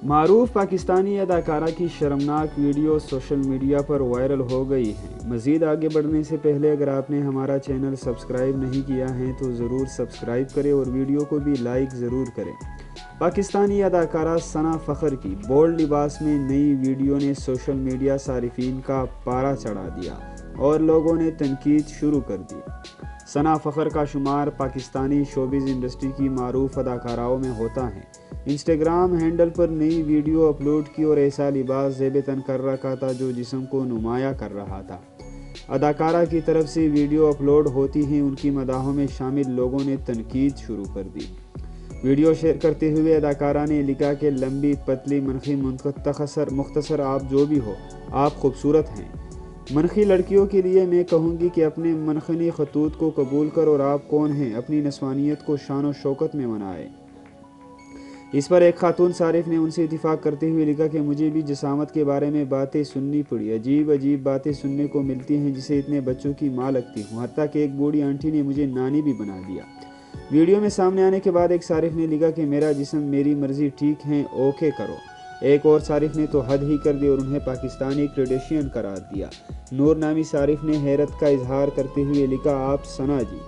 معروف پاکستانی اداکارہ کی شرمناک ویڈیو سوشل میڈیا پر وائرل ہو گئی ہیں۔ مزید آگے بڑھنے سے پہلے اگر آپ نے ہمارا چینل سبسکرائب نہیں کیا ہے تو ضرور سبسکرائب کریں اور ویڈیو کو بھی لائک ضرور کریں۔ پاکستانی اداکارہ ثنا فخر کی بولڈ لباس میں نئی ویڈیو نے سوشل میڈیا صارفین کا پارا چڑھا دیا اور لوگوں نے تنقید شروع کر دی۔ ثنا فخر کا شمار پاکستانی شوبز انڈسٹری کی معروف اداکاراؤں میں ہوتا ہے۔ انسٹاگرام ہینڈل پر نئی ویڈیو اپلوڈ کی اور ایسا لباس زیب تن کر رکھا تھا جو جسم کو نمایاں کر رہا تھا۔ اداکارہ کی طرف سے ویڈیو اپلوڈ ہوتی ہی ان کی مداحوں میں شامل لوگوں نے تنقید شروع کر دی۔ ویڈیو شیئر کرتے ہوئے اداکارہ نے لکھا کہ لمبی پتلی منخی مختصر آپ جو بھی ہو، آپ خوبصورت ہیں۔ منخی لڑکیوں کے لیے میں کہوں گی کہ اپنے منخنی خطوط کو قبول کر اور آپ کون ہیں اپنی نسوانیت کو شان و شوکت میں منائے۔ اس پر ایک خاتون صارف نے ان سے اتفاق کرتے ہوئے لکھا کہ مجھے بھی جسامت کے بارے میں باتیں سننی پڑی، عجیب باتیں سننے کو ملتی ہیں جسے اتنے بچوں کی ماں لگتی ہوں، حتیٰ کہ ایک بوڑھی آنٹی نے مجھے نانی بھی بنا دیا۔ ویڈیو میں سامنے آنے کے بعد ایک صارف نے لکھا کہ میرا جسم میری مرضی، ٹھیک ہے اوکے کرو۔ ایک اور صارف نے تو حد ہی کر دی اور انہیں پاکستانی کریڈیشین قرار دیا۔ نور نامی صارف نے حیرت کا اظہار کرتے ہوئے لکھا آپ ثنا جی